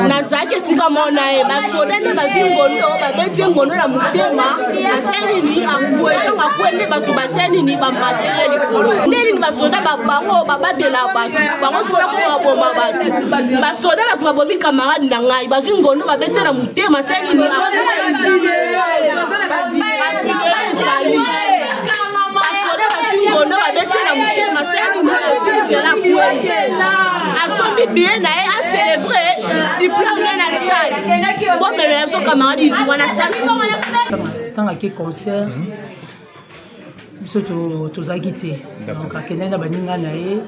Nazaki sika mona e basoda ne bazingondo babeti ngondo na mutema aseni ni akueta makwende batu baseni ni bambatele likolo ndeni ni basoda babango babadela batu bango sola ko bomba batu basoda batu babomi camarade na ngai bazingondo babeti na mutema aseni ni basoda bazingondo babeti na mutema aseni ni la kuela asomi bien na e a célébrer diplôme na stade bon mais les camarades ils vont na salle tant que concert biso to zagité donc akenda na baninga na ye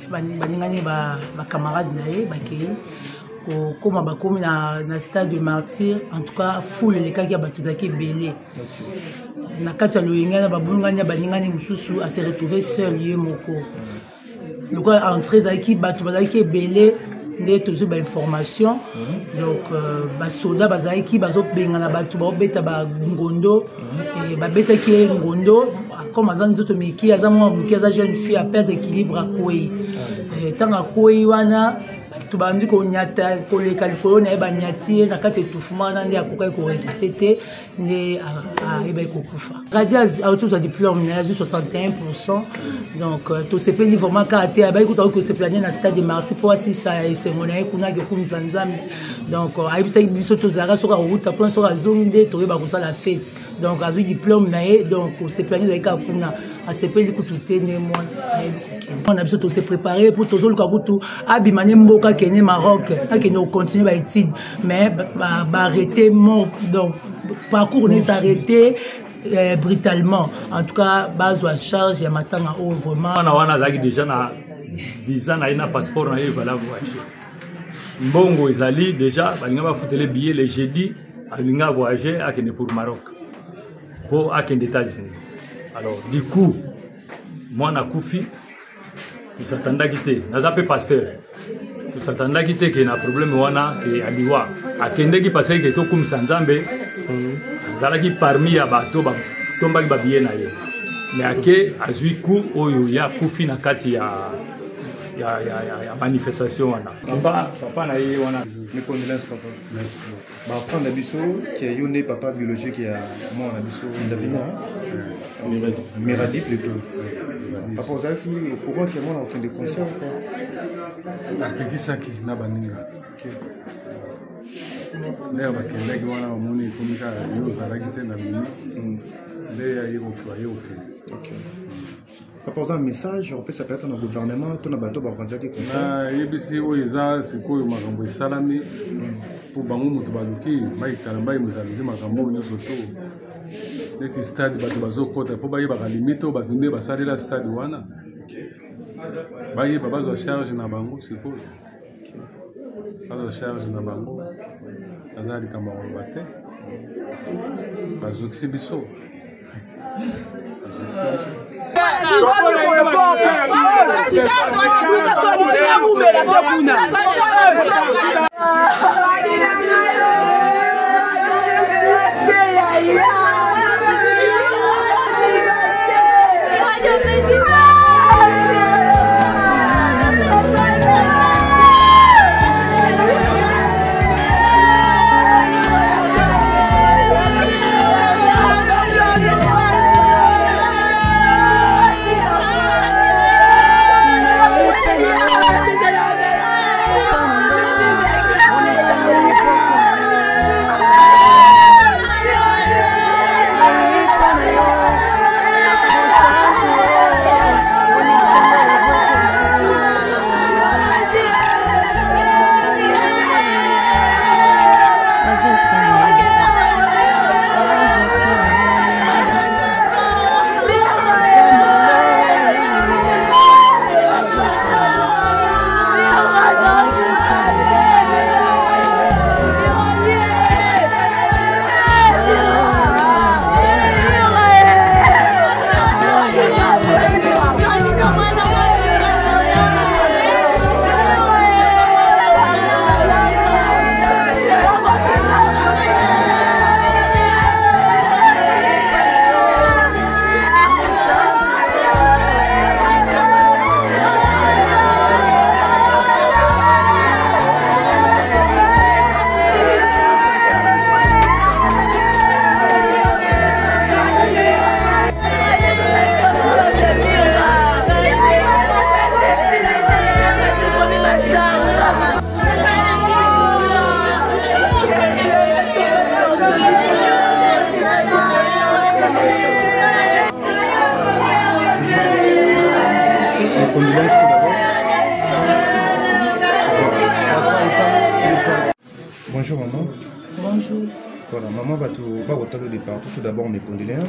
baninga ni ba camarades na ye bakei ko koma bakomi na stade de Martyr en tout cas foule les kaki bato zaki belé na kati ya loyenga na babulunganya baninga ni mususu a se retrouver seul ye moko donc entrée zaki bato bazaki belé ndé toujours ba information donc ba soda bazaki bazobenga na bato ba beta ba ngondo et ba beta ki ngondo comme azan nzoto miki azamwa miki aza jeune fille à perdre équilibre à koi tanga koi wana tubandi ko nyata ko le kalifolo na ba nyati na kati tufuma na ndi akokai ko resisté ndé a eba ko kufa radio autour de diplôme na 61% donc to se peli vraiment karaté ba ko to se planer na stade de Martyr pour si ça et c'est mon ay kuna ke kumisa nzambe donc ayibisa biso to zara soka ruta pour soka zonde to ba ko la fête donc azu diplôme na e donc se planer ka kuna a se peli ko tutene moi on a besoin de se préparer pour toujours le kabutu abimane mboka Kenya Maroc qui nous continue à étudier mais arrêter mon donc parcours nous arrêter brutalement en tout cas base à charge ya matanga au vraiment on a zaki déjà na visa na ina passeport na yeba la voyager mbongo ezali déjà balinga ba foutre les billets les jeudi alinga voyager akende pour Maroc pour akende États-Unis alors du coup moi na kufi tout s'attendait quitter naza pe pasteur tout s'attendait quitter que na problème wana que aliwa akende ki passer que to kum sanzambe zalaki parmi ya bato ba somba ki ba bien na ye mais ake azui ku oyo ya kufi na kati ya manifestation wana papa na ye wana mes condoléances papa ba prendre biso qui est yone papa biologique qui a moi na biso ndavina Miradi plutôt papa ozaki pourquoi que moi na aucun de concert quoi akikisaki na baninga leo bakendaki wana bamoni komika yo ozalaki te na mini nde yayekoki bayekoke papa oza message on peut s'appeler dans le gouvernement tout na bato bakonzaki concert yebisi oyo eza sikoyo makambo esalami mpo bango moto baluki baikala bayimuzaluki makambo oyo nyonso to neti stade bato bazokota fo bayebaka limite oyo bato nde basalela stade wana bayeba bazwa charge na bango sikoyo bazwa charge na bango aza likambo akoloba te bazokisi biso condoléances tout d'abord. Bonjour maman. Bonjour. Voilà, maman va au départ. Tout d'abord mes condoléances.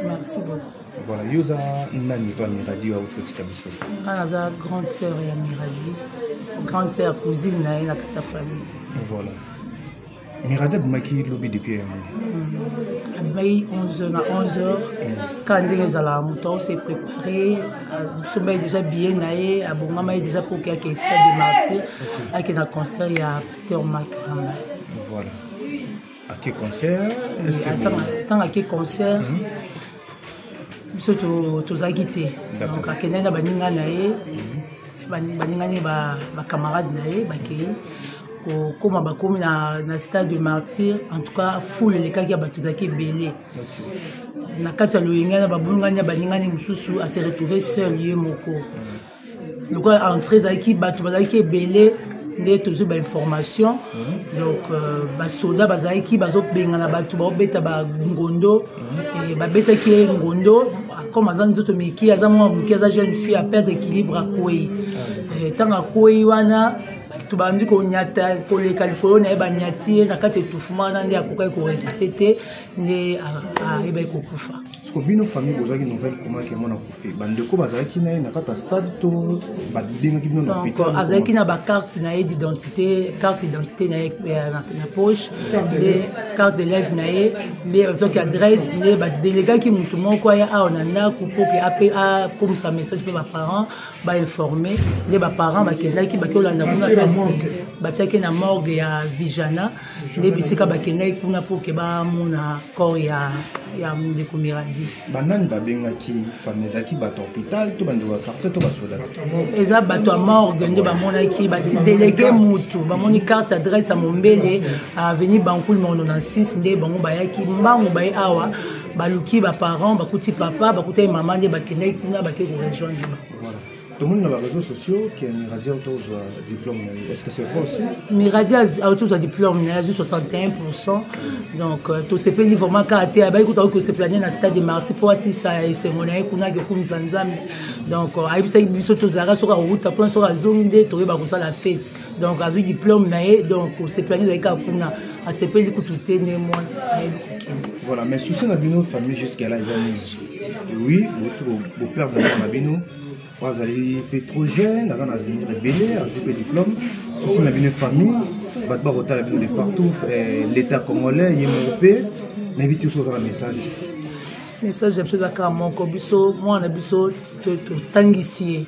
Merci beaucoup. Voilà, Yosa Nani va Miradi à Outfoti Kabiso. Naza grande sœur et Miradi. Grande sœur, cousine, na la famille. Voilà. Miradi Boumaki lobby depuis un an. Abbaye 11h. Quand on s'est préparé, on s'est déjà bien naé, on a déjà pour qu'il y ait un stade de martyrs, avec un concert, il y a Pasteur Makaramba. Voilà. À quel concert? Tant à quel concert? Surtout tous agités. Donc à Kenya baninga naé, baninga ni ba camarades naé, bakei. Comme bakomi na stade de martyr, en tout cas foule les cas qui a battu d'aki belé. Na kati ya loyenga na babulunga nya baninga ni mususu a se retrouver seul yé moko. Le quoi entrée zaki battu bazaki belé. Ndé toujours ba information donc ba soda bazaki bazo benga na batu ba beta ba ngondo et ba beta ki ngondo comme azan zoto miki azamwa miki aza jeune fille à perdre équilibre à koi tanga koi wana tubandi ko nyata ko le kalipolo na ba nyati na kati tufumana ndi akokai ko resté ndi a eba ko kufa. Parce que bino famille bozaki nouvelle comment que mona kufi bandeko bazaki na na kata stade to ba dinga ki bino na hôpital azaki na ba carte na d'identité carte d'identité na poche les carte de lèvres na mais donc adresse les ba délégué qui mutu moko ya on a ku pour que APA comme ça message pour ba parents ba informer les ba parents ba kendaki ba kolanda kuna ba tchaki na morgue ya Vijana les bisika ba kendaki kuna pour que ba mona corps ya ndeko Miradi. Banani babengaki famille zaki bato hôpital to bandi wa quartier to basoda. Eza bato a morgue nde bamonaki bati délégué mutu bamoni carte adresse à Mombele avenue Bankul 96 nde bango bayaki mbango baye awa baluki ba parents bakuti papa bakuti maman nde bakendaki kuna bakeki rejoindre. Voilà. Tout le monde dans les réseaux sociaux qui a Miradi a un diplôme. Est-ce que c'est vrai aussi? Miradi a un diplôme, il a 61%. Donc, tout ce pays vraiment caractère, il y a que c'est plané dans le stade de Marty pour si ça est cérémonial, qu'on a comme Zanzam. Donc, il y a des choses qui sont sur la route, après sur la zone, il y a la fête. Donc, il y a un diplôme, donc c'est plané dans le cas qu'on a. À ce pays, tout est né, moi. Voilà, mais si c'est dans une famille jusqu'à là, oui, au père de Mabino. Vous allez pétrogène, avant d'avenir rebelle, avec le diplôme. Ceci n'a une famille, Batba Rota la de partout, l'État congolais, européen, n'invite tous à un message. Message de chose à mon cobiso, moi on a biso, tangissier.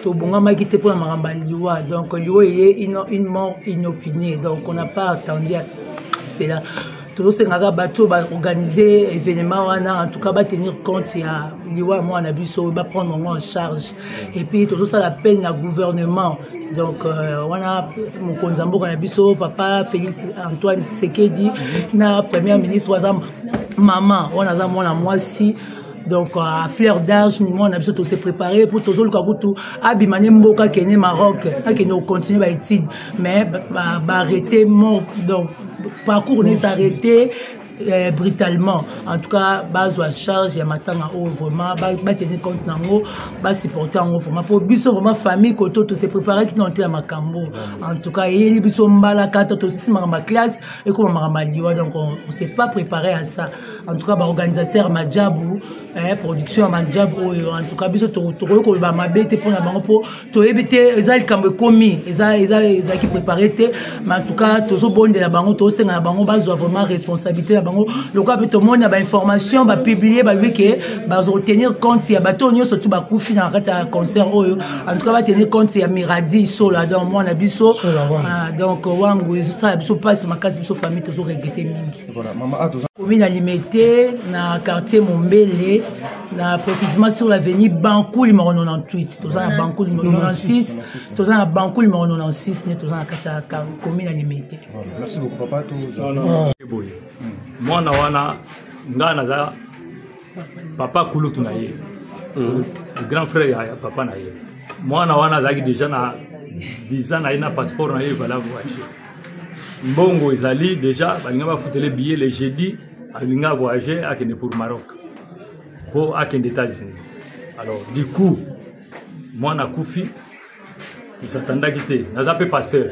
Tout bon, on m'a quitté pour la maramba liwa, donc liwa est une mort inopinée, donc on n'a pas attendu à cela. Tout ce qu'on a organisé événement en tout cas va tenir compte il y a liwa moi on a biso va prendre en charge et puis tout ça l'appelle le gouvernement donc on a mon konzambo on a biso papa Félix Antoine Sekedi na premier ministre wazam maman on a moi moi si donc à fleur d'âge nous on a besoin de se préparer pour tout le kabutu abimane mboka kene Maroc que nous continuer ba étude mais ba arrêter mon donc parcours n'est arrêté brutalement. En tout cas, base à charge, il y a maintenant vraiment, tenir compte nango, supporter en vraiment pour biso vraiment famille koto to se préparer qui n'ont été à Makambo. En tout cas, il y a biso mbala kata to si ma classe et comme ma liwa donc on s'est pas préparé à ça. En tout cas, organisateur Madjabou, production Madjabou en tout cas biso to ko ba mabete pour na bango pour to ebité ezali kambe komi eza qui préparé té mais en tout cas to bon de la bango to senga na bango bazo vraiment responsabilité le cas tout le monde a information va publier va lui que va retenir compte il y a bateau nous surtout va couper dans un concert en tout cas va tenir compte il y a Miradi sola donc moi on a biso donc wangu ça biso passe ma case biso famille toujours regretter mingi voilà maman a commune alimité na quartier Mombele na précisément sur l'avenue Bankul numéro 98 tous en Bankul numéro 96 tous en Bankul numéro 96 tous en quartier commune alimité merci beaucoup papa mwana wana nga naza papa kulutu na ye le grand frère ya papa na ye mwana wana azaki déjà na visa na ye na passeport na ye vala voyager mbongo ezali déjà balinga bafutele billet le jeudi alinga voyager akende pour Maroc pour akende États-Unis alors du coup mwana kufi tusatandaki te naza pe pasteur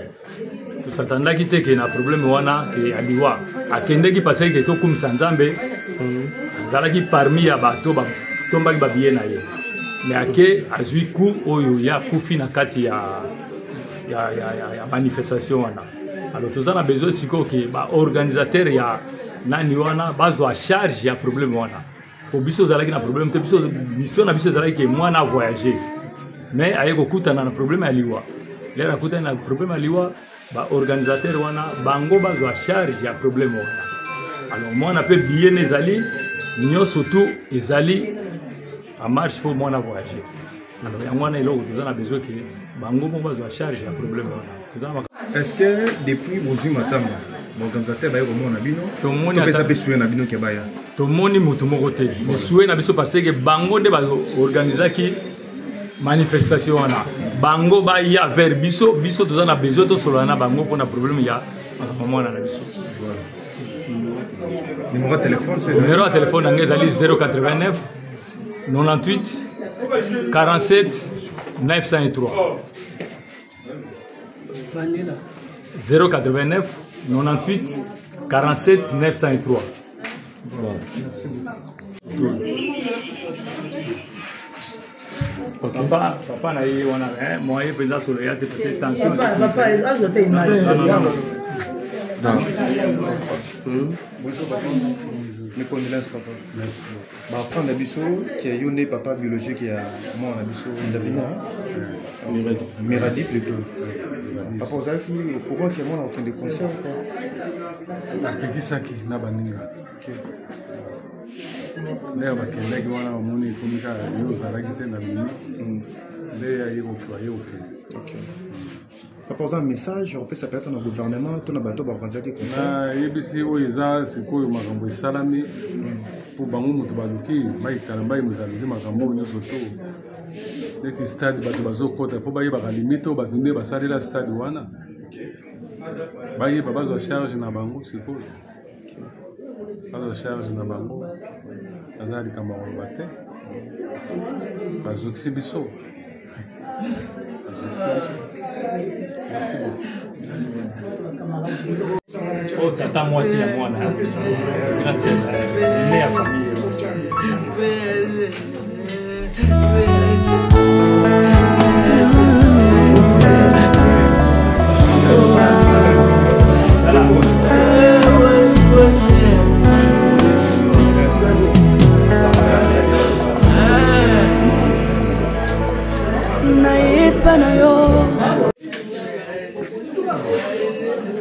tusatandaki te ke na problème wana ke aliwa akendeki parce ke tokumisa nzambe azalaki parmi ya bato basombaki babiye na ye mais ake azwi ku oyo ya kufi na kati ya manifestation wana. Alors toza na besoin siko ke ba organisateur ya nani wana bazwa charge ya problème wana po biso zalaki na problème te biso mission na biso zalaki ke mwana voyager mais aye kokutana na problème ya liwa lera kutana na problème ya liwa ba organisateur wana bango bazwa charge ya problème wana. Alors mwana pe bien ezali nyonso tout ezali en marche pour mwana voyager. Alors ya mwana eloko toza na besoin ke bango mo bazwa charge ya problème wana. Est-ce que depuis Mozi Matamba l'organisateur ba yoko mona bino tomoni pesa besué na bino ke baya tomoni mutu moko te mais sué na biso parce que bango de ba organisaki manifestation wana bango ba ya vers biso toza na besoin to solo na bango pour na problème ya mwana na biso. Numéro de téléphone c'est numéro de téléphone ngezali 089 98 47 903 089 98 47 903. Papa na ye wana moyen pesa solo ya te parce que tension papa azote image mes condoléances papa. Merci. Bah prendre biso qui est yone papa biologique qui a moi on a biso Ndavina Miradi plutôt. Papa ozaki pourquoi que moi on a des concerts quoi. Apekisaki na baninga. Nde bakendaki wana bamoni komika yo ozalaki te na bini nde ayekoki. Papa oza message opesa peut-être na gouvernement to na bato bakonzaki na yebisi oyo eza sikoyo makambo esalami mpo bango moto baluki bayikala mbayimoto aluki makambo oyo nyonso to neti stade bato bazokota fo bayebaka limite oyo bato nde basalela stade wana bayeba bazwa charge na bango sikoyo bazwa charge na bango aza likambo ya koloba te bazokisi biso. Oh, tata mwasi ya mwana ne ya famille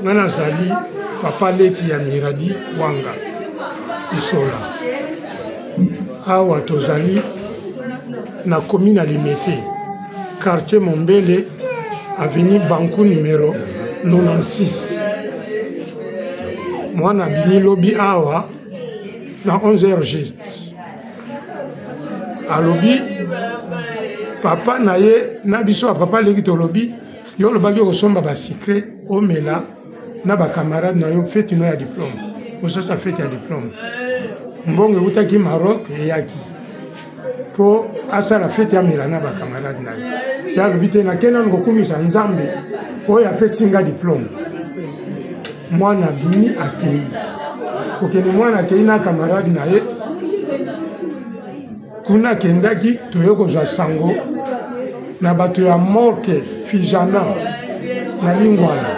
Nana Zali, papa leki ya Miradi Wanga Isola. Awa tozali na commune à Limete, quartier Mombele, avenue Bankou numéro 96. Moi na bini lobby awa na 11h juste. A lobby papa na ye na biso papa leki to lobby yo lo bagi osomba ba secret o mela na ba camarade na yo fête no ya diplôme. Osa sa fête ya diplôme. Mbonge utaki Maroc e yaki. Po asa la fête ya mela na ba camarade na yo. Ya bité na kenan ko kumisa nzambe o ya pesinga diplôme. Mwana bini akei. Ko kene mwana akei na camarade na ye. Kuna kendaki toyoko za sango na bato ya morke fijana na lingwana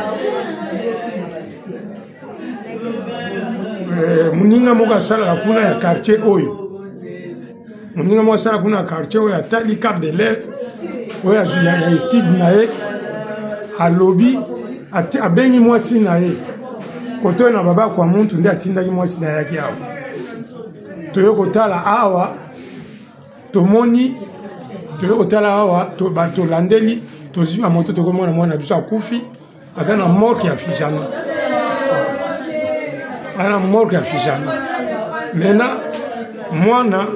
muninga moka sala kuna ya quartier oyo muninga moka sala kuna ya quartier oyo atali cap de lèvres oyo ya étude na ye alobi abengi mwasi na ye koto na baba kwa muntu nde atindaki mwasi na yaki awa toyokotala awa tomoni otala awa to landeli to zima moto to komona mwana biso akufi azana morke ya fijana ana morke ya fijana mena mwana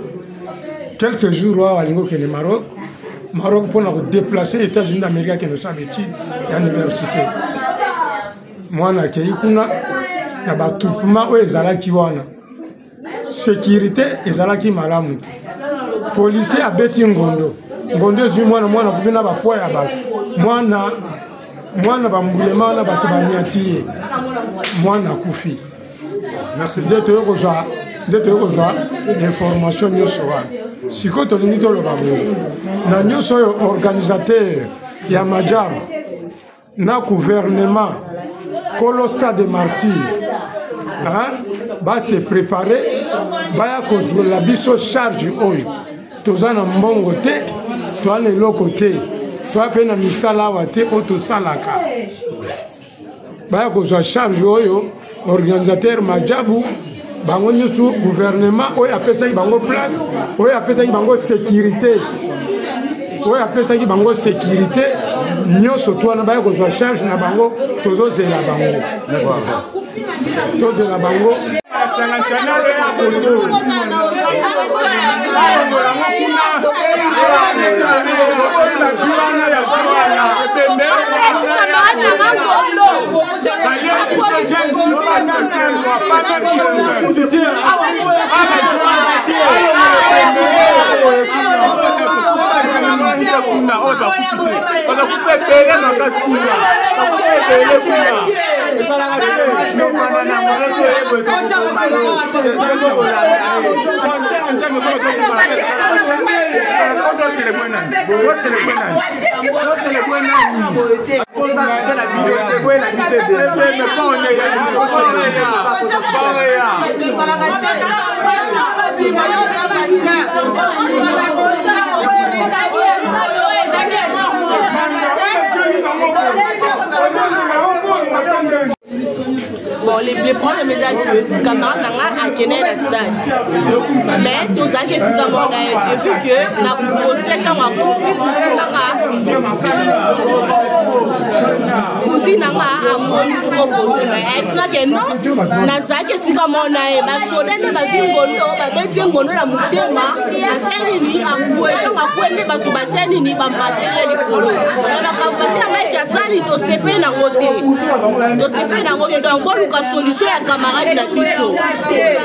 quelques jours awa lingo kene Maroc pour na déplacer États-Unis d'Amérique que nous sommes études à l'université mwana ke ikuna na batufuma o ezalaki wana sécurité ezalaki malamu policier abeti ngondo ngondo ezwi mwana kufi na bapoa ya bato mwana bambulema na bato baniati ye mwana akufi nde toye kozwa information nyonso wana sikoyo tolingi toloba boye na nyonso oyo organisateur ya majabu na gouvernement kolo stade martyr base préparé baya kozwela biso charge oyo toza na mbongo te toa na eloko te toa mpe na misala awa te oyo tosalaka baya kozwa charge oyo organisateur majabu bango nyonso gouvernement oyo apesaki bango place oyo apesaki bango sécurité nyonso twana baya kozwa charge na bango tozozela bango Bon, les problèmes de mes amis, quand on a gagné le stade, mais tout ça qui est depuis que on a posté quand on a cousine a mon photo, mais est-ce que non? Nazaki si comme on a basodé ne bazingono, babezingono la mutema, asenini ambueto makwende batu basenini bamatere likolo. Na kapati amaki asali to sepe na ngote. To sepe na ngote donc boluka solution ya camarade na biso.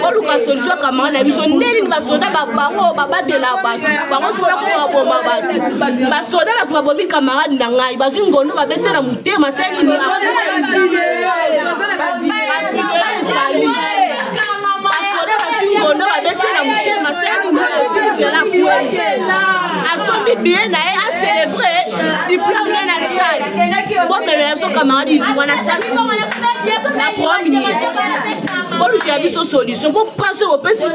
Boluka solution ya camarade na biso ndeli basoda babango babadela batu. Bango sola ko bomba batu. Basoda batu babomi camarade na ngai bazingono babete na mutema senini ngono babete na mutema senini asomi bien na a célébrer diplôme na stade bon mais les camarades wana santi na premier bon lui a biso solution pour passer au petit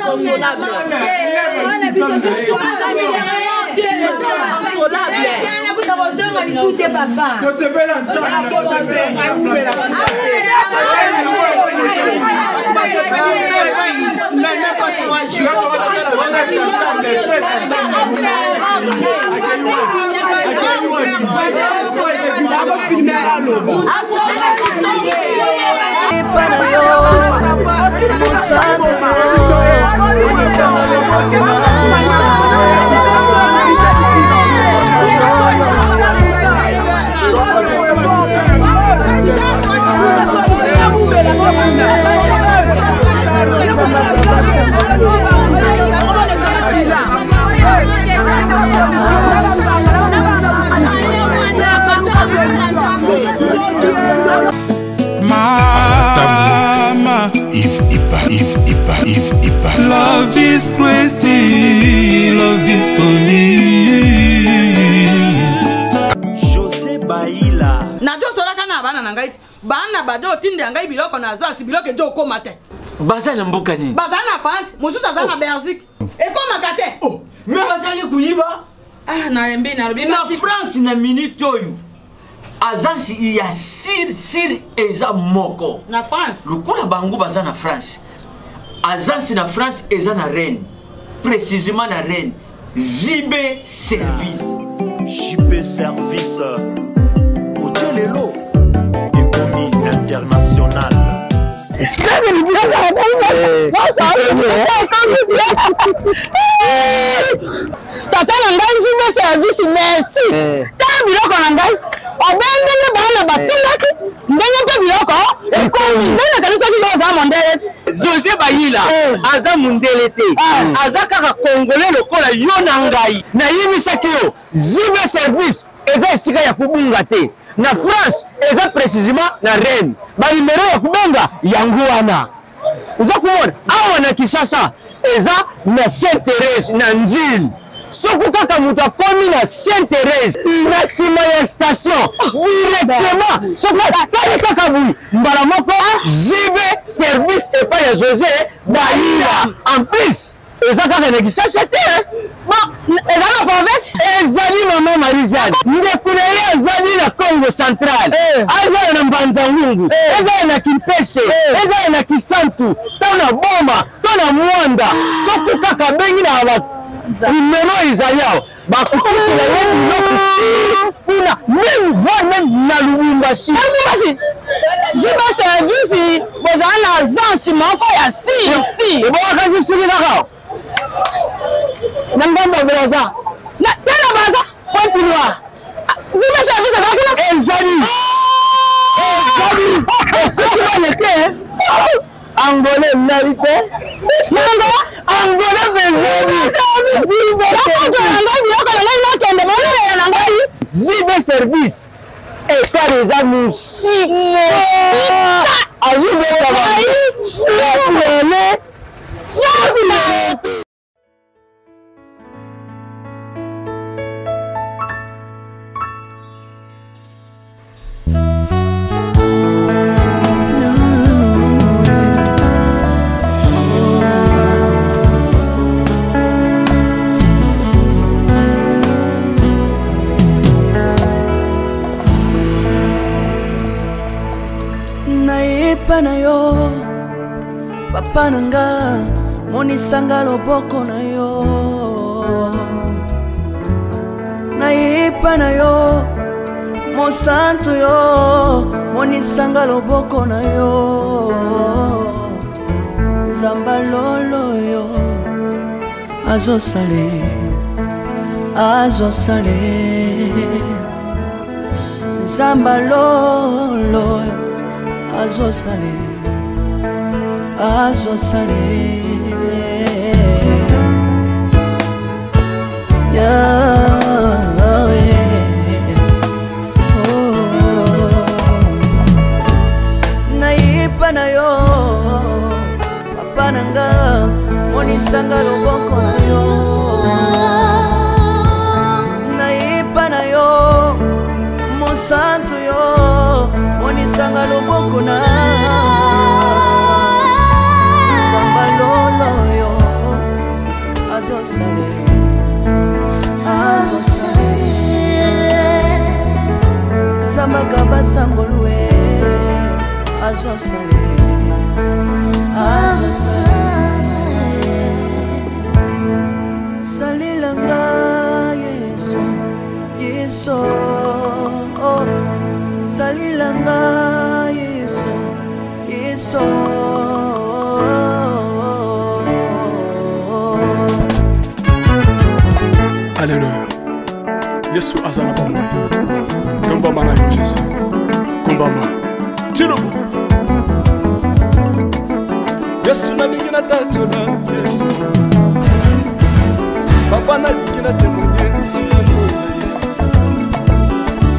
consolable Mama, if love is crazy, love is funny. José Baila. Na jo sola kana bana na ngai bana bado tinde ngai biloko na zasi biloko jo ko mate. Bazana mboka nini? Bazana France, mususu azana Belgique. E ko makate. Oh, mais bazali kuyiba? Ah, na rembi na France na minute oyo. Agence il y a sir eza moko. Na France. Lokola bango baza na France. Agence na France eza na Rennes. Précisément na Rennes. JB Service. JB Service. Otelelo. Économie internationale. Tata na ngai JB Service merci. Ta biloko na ngai. obengenge bana batindaki ndenge mpe biloko ekomi ndenge kanisa kilo aza mondele José Bayila aza mundele te aza kaka congolais lokola yo na ngai nayemisaki yo jibe service eza esika ya kubunga te na France eza précisément na Rennes balimero ya kubenga yango wana uza kumona awa na Kinshasa eza na Sainte-Thérèse na Nzili soko kaka mutu akomi na Sainte-Thérèse na nsima ya station directement soko tali kaka bui mbala moko jibe service epai ya José Bayila en plus eza kaka na Kinshasa te eza na province ezali mama Marizane ndeko na ye ezali na Congo central ezali na Mbanza-Ngungu ezali na Kimpese ezali na Kisantu to na Boma to na Mwanda soko kaka bengi na numéro ezali awa bakokutela ye biloko kuna même voire même na Lubumbashi ziba service bozala na agence moko ya si ebowakasi soki kaka na ngambo ya braza tena baza continua ziba service akakuna ezali soki baneke angolais nali te nanga angolais vezeli jibe service ekare eza musimo azubekaba na yo papa nanga monisanga loboko na yo nayepa na yo mosantu yo monisanga loboko na yo nzamba lolo yo azosale nzamba lolo azosale nayipa na yo papa nanga monisanga loboko na yo nayipa na yo mosantu yo monisanga loboko na nzamba lolo yo azosale zambaka basangolue azosale salilanga yeso salilanga yeso Alléluia. Yesu azana bamwe. Tomba mana yo Jésus. Kumbamba. Tirobo. Yesu na lingi na tachola Yesu. Papa na lingi na témoigner sambalo na ye.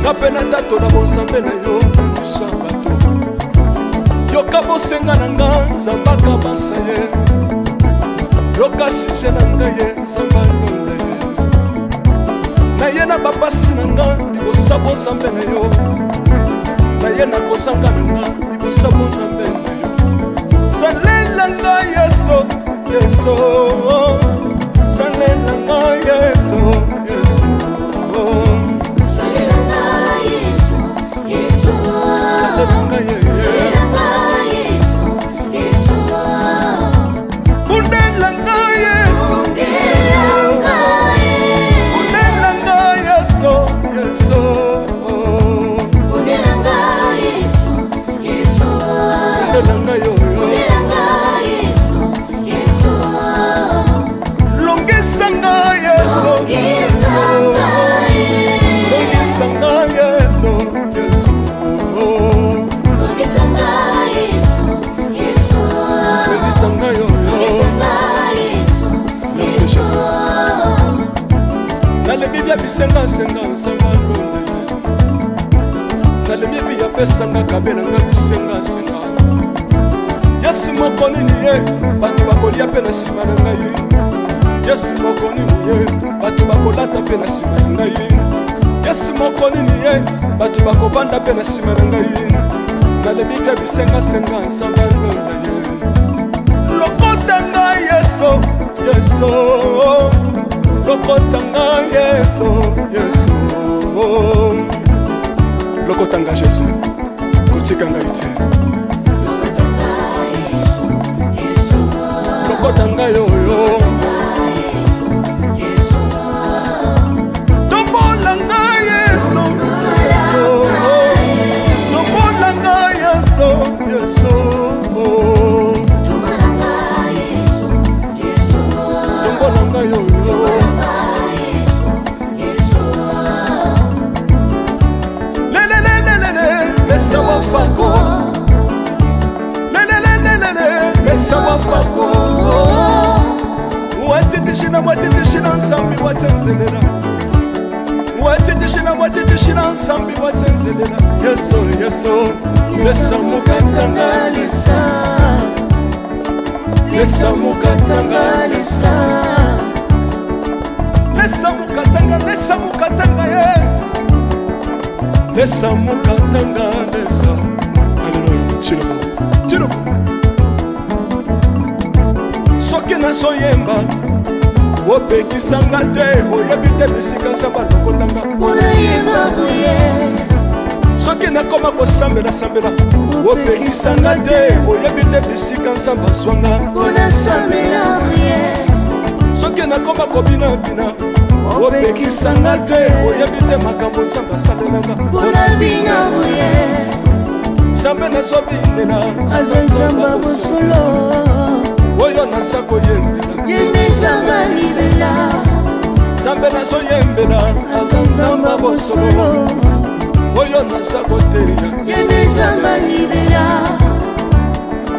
Kapena tato na bonsambe na yo Yesu abato. Yoka bosenga na nga zambaka basaye. Yoka shije na nga ye sambalo na ye. Na ye na bapasi na nga libosabo zambe na yo. Na ye na kozanga na nga libosabo zambe na yo. Salela nga Yesu, Yesu. Salela nga Yesu, Yesu. Salela nga Yesu, Yesu. Salela nga Yesu, Yesu. Bundela nga Yesu, bia bisenga senga nzamba londe nalemi vi ya pesanga kabela nga bisenga senga yesi moko nini ye bato bakolia pe na nsima na ngai yesi moko nini ye bato bakolata pe na nsima na ngai yesi moko nini ye bato bakovanda pe na nsima na ngai nalemi vi ya bisenga senga nzamba londe ye lokota ngai yeso yeso lokotanga yeso yeso lokotanga jesu kotikanga ite lokotanga yoyo tombolanga yeso yeso tombolanga yeso yeso tombolanga yoyo Mesawa fako Mesawa fako Watitishina nsambi watenzelela Watitishina nsambi watenzelela Yeso yeso Lesa mukatanga lisa Lesa mukatanga lisa Lesa mukatanga ye Lesa mukatanga lesa Hallelujah Chirobo Chirobo Soki na soyemba Opekisanga te Oyebite bisika nsaba lokotanga Oyemba buye Soki na koma kosambela sambela Opekisanga te Oyebite bisika nsaba swanga Oyasambela buye Soki na koma kobina bina opekisanga te oyebite makambo nzambe asalelanga mpona bina boye nzambe nazobindela aza nzambe bosolo oyo naza koyembela yende nzambe libela nzambe nazoyembela aza nzambe bosolo oyo naza koteya yende nzambe libela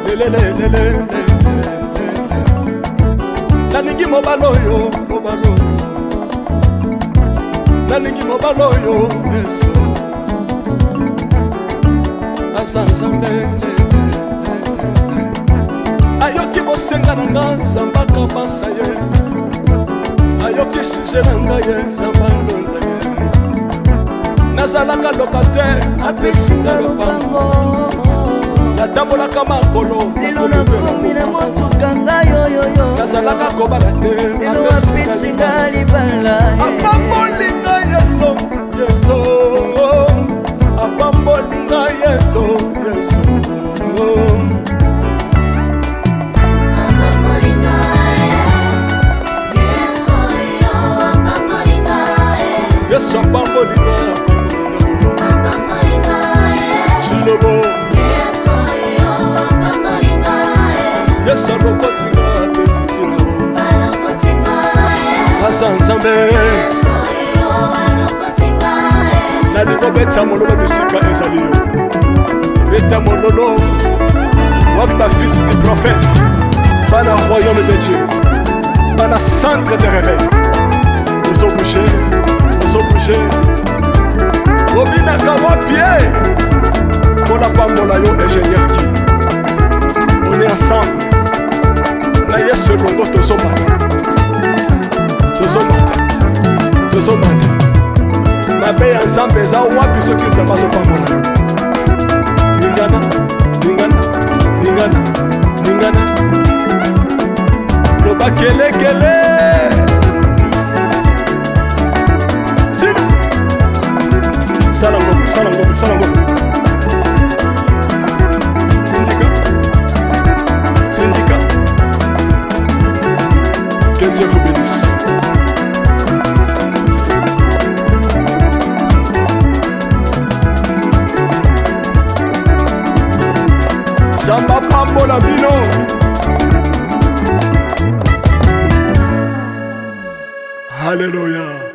lelelelelele nalingi mobala oyo nalingi mobala oyo yeso aza nzambe ayoki bosenga na nga nzambe akabasa ye ayoki suje na nga ye nzambe alonda ye nazalaka lokatere apesinga lopango natambolaka makolo lelo nakomi na motuka ngai oyoyo nazalaka kobala te apesinga libala apambolinga yeso yeso apambolinga yeso yeso yesu apambolinga chilobo yesu alokotinga apesitina aza nzambe nalingo beta mololo bisika ezali yo beta mololo wapi bafisi du prophète bana royaume de dieu bana centre de réveil ozobouge obinaka wapie mpona pambola yo ingénieur ki on est ensemble na yesu elongo tozomata mabe ya nzambe eza wapi soki nzambe azopambola yo lingana loba kelekele sala ngombe syndicat que Dieu vous bénisse. Samba pambola bino. Alléluia.